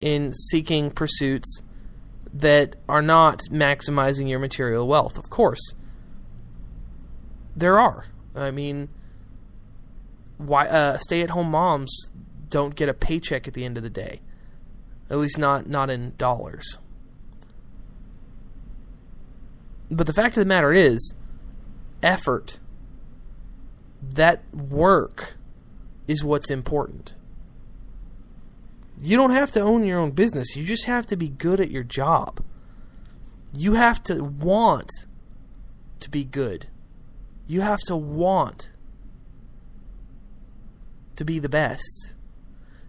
in seeking pursuits that are not maximizing your material wealth. Of course, there are. I mean, why stay-at-home moms don't get a paycheck at the end of the day, at least not in dollars. But the fact of the matter is, effort, that work, is what's important. You don't have to own your own business. You just have to be good at your job. You have to want to be good. You have to want to be the best.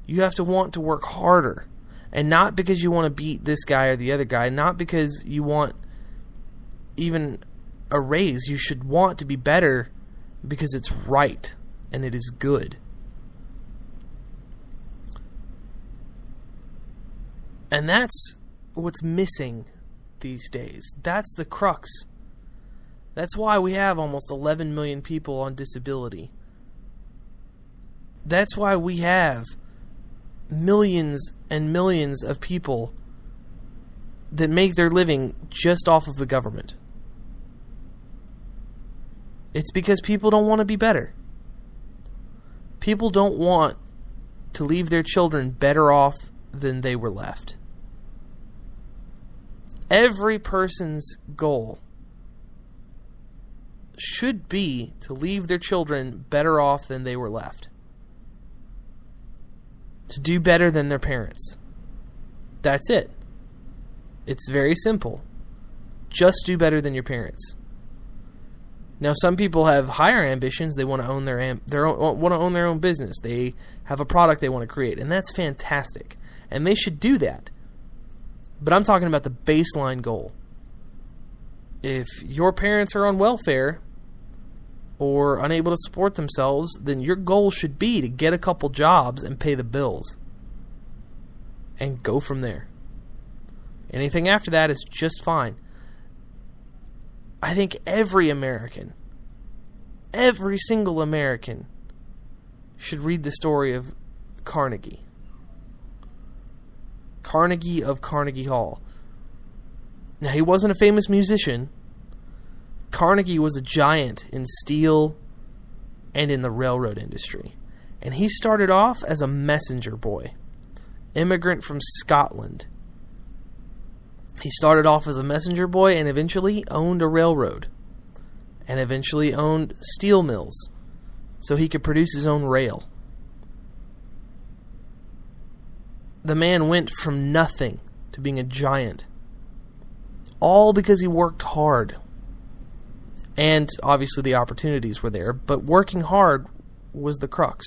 You have to want to work harder. And not because you want to beat this guy or the other guy. Not because you want even a raise. You should want to be better because it's right and it is good. And that's what's missing these days. That's the crux. That's why we have almost 11 million people on disability. That's why we have millions and millions of people that make their living just off of the government. It's because people don't want to be better. People don't want to leave their children better off than they were left. Every person's goal should be to leave their children better off than they were left. To do better than their parents. That's it. It's very simple. Just do better than your parents. Now, some people have higher ambitions. They want to own their own business. They have a product they want to create, and that's fantastic. And they should do that. But I'm talking about the baseline goal. If your parents are on welfare or unable to support themselves, then your goal should be to get a couple jobs and pay the bills. And go from there. Anything after that is just fine. I think every American, every single American, should read the story of Carnegie. Carnegie of Carnegie Hall. Now, he wasn't a famous musician. Carnegie was a giant in steel and in the railroad industry. And he started off as a messenger boy, immigrant from Scotland. He started off as a messenger boy and eventually owned a railroad. And eventually owned steel mills so he could produce his own rail. The man went from nothing to being a giant. All because he worked hard. And obviously the opportunities were there, but working hard was the crux.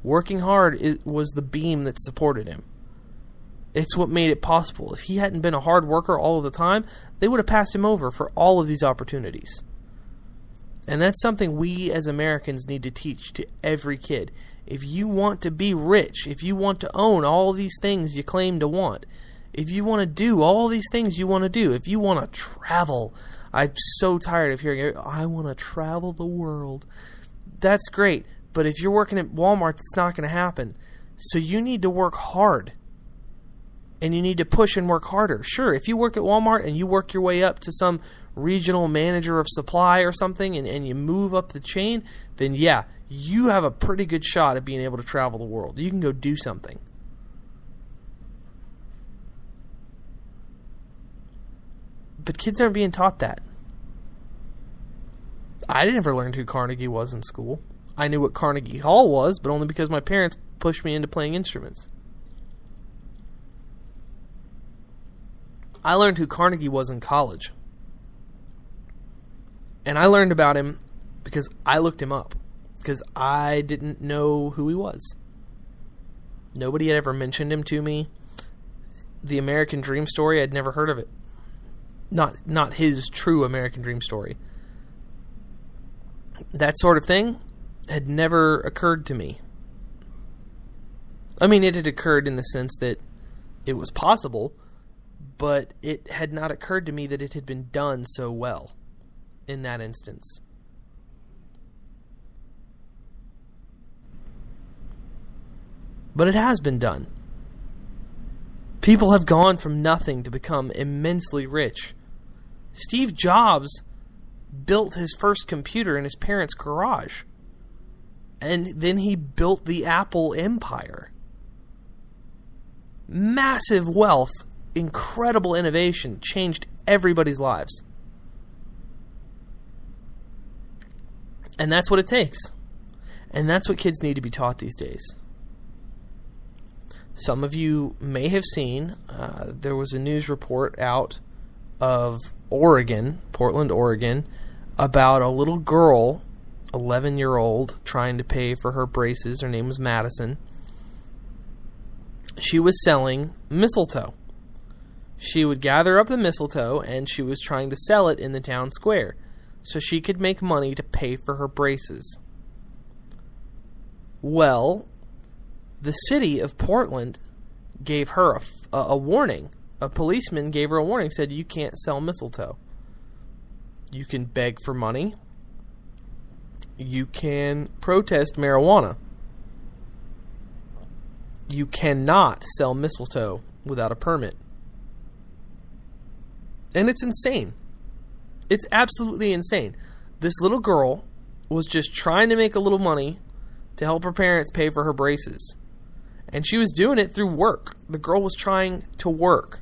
Working hard was the beam that supported him. It's what made it possible. If he hadn't been a hard worker all of the time, they would have passed him over for all of these opportunities. And that's something we as Americans need to teach to every kid. If you want to be rich, if you want to own all these things you claim to want, if you want to do all these things you want to do, if you want to travel, I'm so tired of hearing, I want to travel the world. That's great, but if you're working at Walmart, it's not going to happen. So you need to work hard. And you need to push and work harder. Sure, if you work at Walmart and you work your way up to some regional manager of supply or something and you move up the chain, then yeah, you have a pretty good shot at being able to travel the world. You can go do something. But kids aren't being taught that. I never learned who Carnegie was in school. I knew what Carnegie Hall was, but only because my parents pushed me into playing instruments. I learned who Carnegie was in college. And I learned about him because I looked him up. Because I didn't know who he was. Nobody had ever mentioned him to me. The American Dream story, I'd never heard of it. Not his true American Dream story. That sort of thing had never occurred to me. I mean, it had occurred in the sense that it was possible, but it had not occurred to me that it had been done so well in that instance. But it has been done. People have gone from nothing to become immensely rich. Steve Jobs built his first computer in his parents' garage. And then he built the Apple empire. Massive wealth, incredible innovation, changed everybody's lives. And that's what it takes. And that's what kids need to be taught these days. Some of you may have seen, there was a news report out of Oregon, Portland, Oregon, about a little girl, 11-year-old, trying to pay for her braces. Her name was Madison. She was selling mistletoe. She would gather up the mistletoe, and she was trying to sell it in the town square so she could make money to pay for her braces. Well, the city of Portland gave her a warning. A policeman gave her a warning, said, you can't sell mistletoe. You can beg for money. You can protest marijuana. You cannot sell mistletoe without a permit. And it's insane. It's absolutely insane. This little girl was just trying to make a little money to help her parents pay for her braces. And she was doing it through work. The girl was trying to work.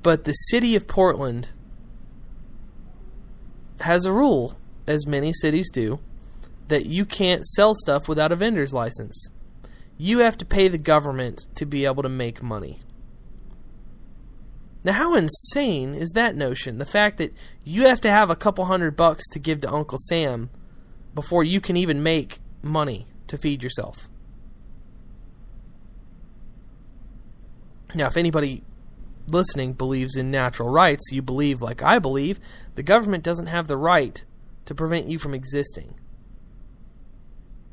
But the city of Portland has a rule, as many cities do, that you can't sell stuff without a vendor's license. You have to pay the government to be able to make money. Now, how insane is that notion? The fact that you have to have a couple $100 to give to Uncle Sam before you can even make money to feed yourself. Now, if anybody listening believes in natural rights, you believe, like I believe, the government doesn't have the right to prevent you from existing,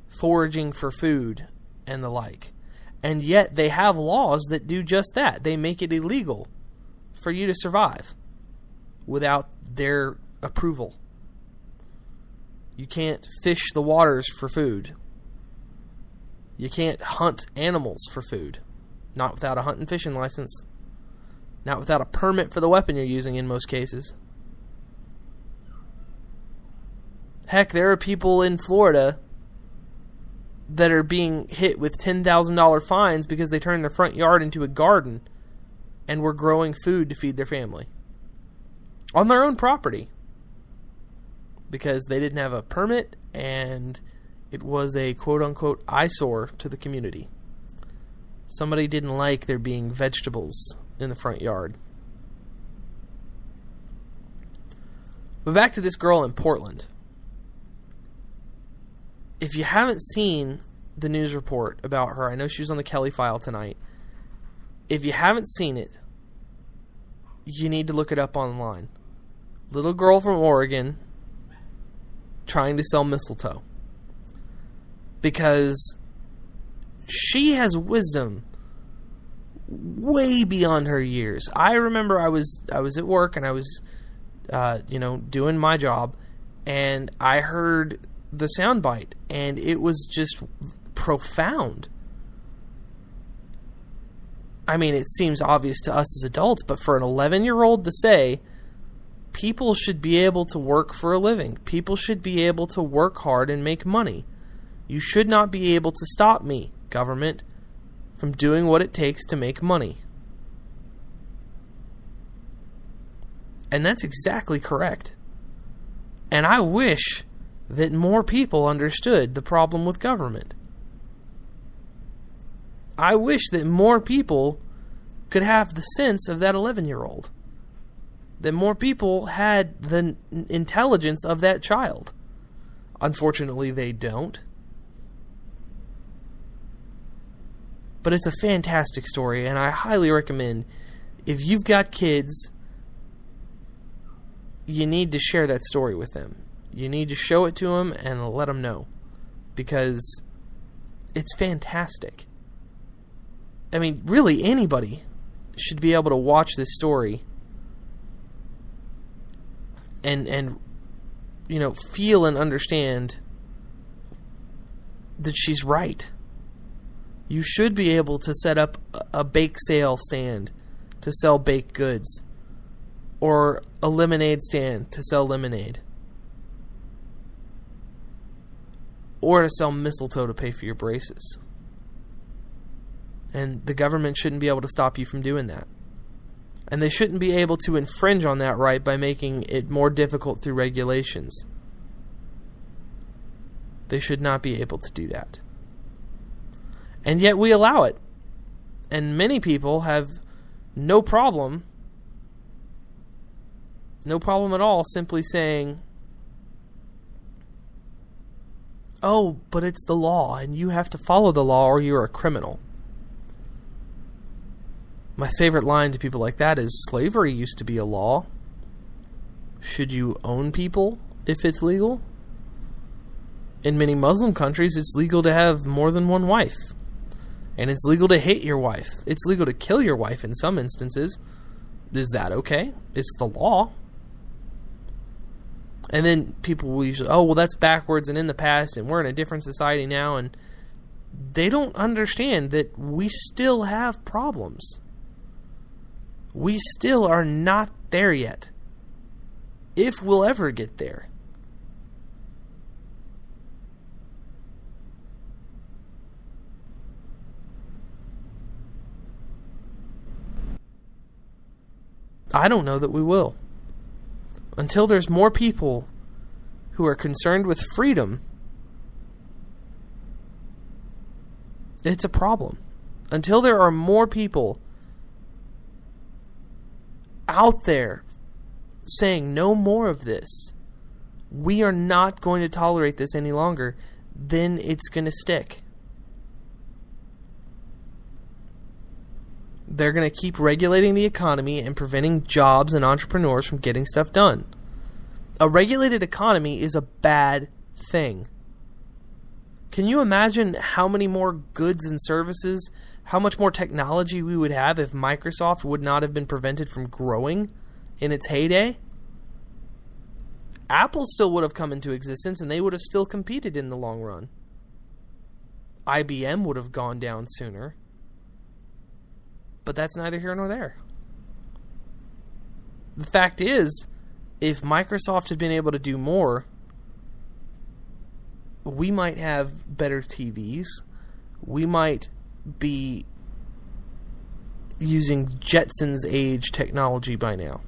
foraging for food, and the like. And yet they have laws that do just that. They make it illegal for you to survive without their approval. You can't fish the waters for food. You can't hunt animals for food. Not without a hunt and fishing license. Not without a permit for the weapon you're using in most cases. Heck, there are people in Florida that are being hit with $10,000 fines because they turned their front yard into a garden and were growing food to feed their family on their own property because they didn't have a permit and it was a quote-unquote eyesore to the community. Somebody didn't like there being vegetables in the front yard. But back to this girl in Portland. If you haven't seen the news report about her, I know she was on the Kelly File tonight. If you haven't seen it, you need to look it up online. Little girl from Oregon trying to sell mistletoe. Because she has wisdom way beyond her years. I remember I was at work and I was doing my job, and I heard the soundbite, and it was just profound. I mean, it seems obvious to us as adults, but for an 11-year-old to say, people should be able to work for a living. People should be able to work hard and make money. You should not be able to stop me, government, from doing what it takes to make money. And that's exactly correct. And I wish that more people understood the problem with government. I wish that more people could have the sense of that 11-year-old. That more people had the intelligence of that child. Unfortunately, they don't. But it's a fantastic story, and I highly recommend, if you've got kids, you need to share that story with them. You need to show it to them and let them know. Because it's fantastic. I mean, really, anybody should be able to watch this story and feel and understand that she's right. You should be able to set up a bake sale stand to sell baked goods, or a lemonade stand to sell lemonade, or to sell mistletoe to pay for your braces. And the government shouldn't be able to stop you from doing that. And they shouldn't be able to infringe on that right by making it more difficult through regulations. They should not be able to do that. And yet we allow it. And many people have no problem at all simply saying, oh, but it's the law and you have to follow the law or you're a criminal. My favorite line to people like that is, slavery used to be a law. Should you own people if it's legal? In many Muslim countries, it's legal to have more than one wife. And it's legal to hit your wife. It's legal to kill your wife in some instances. Is that okay? It's the law. And then people will usually, oh, well, that's backwards and in the past, and we're in a different society now. And they don't understand that we still have problems. We still are not there yet. If we'll ever get there. I don't know that we will. Until there's more people who are concerned with freedom, it's a problem. Until there are more people out there saying no more of this, we are not going to tolerate this any longer, then it's going to stick. They're going to keep regulating the economy and preventing jobs and entrepreneurs from getting stuff done. A regulated economy is a bad thing. Can you imagine how many more goods and services, how much more technology we would have if Microsoft would not have been prevented from growing in its heyday? Apple still would have come into existence and they would have still competed in the long run. IBM would have gone down sooner. But that's neither here nor there. The fact is, if Microsoft had been able to do more, we might have better TVs. We might be using Jetsons age technology by now.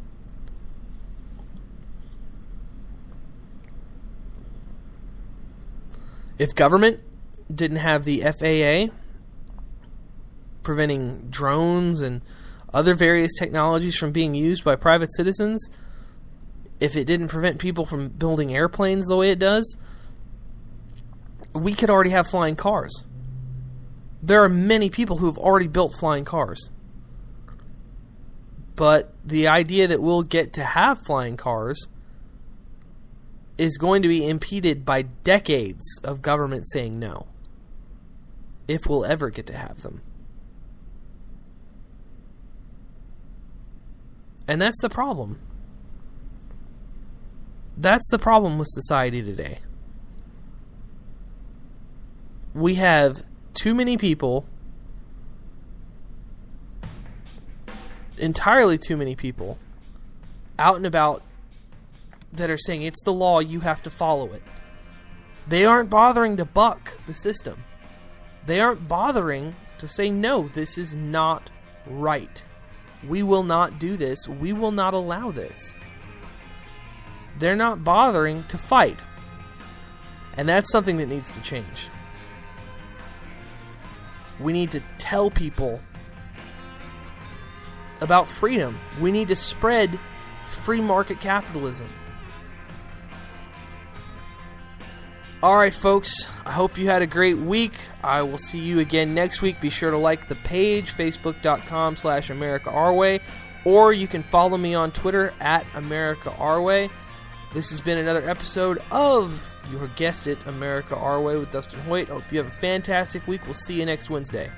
If government didn't have the FAA preventing drones and other various technologies from being used by private citizens, if it didn't prevent people from building airplanes the way it does, we could already have flying cars. There are many people who have already built flying cars. But the idea that we'll get to have flying cars is going to be impeded by decades of government saying no, if we'll ever get to have them. And that's the problem. That's the problem with society today. We have too many people, entirely too many people, out and about that are saying it's the law, you have to follow it. They aren't bothering to buck the system. They aren't bothering to say, no, this is not right. We will not do this. We will not allow this. They're not bothering to fight. And that's something that needs to change. We need to tell people about freedom. We need to spread free market capitalism. All right, folks, I hope you had a great week. I will see you again next week. Be sure to like the page, facebook.com/AmericaOurWay, or you can follow me on Twitter @AmericaOurWay. This has been another episode of, you guessed it, America Our Way with Dustin Hoyt. I hope you have a fantastic week. We'll see you next Wednesday.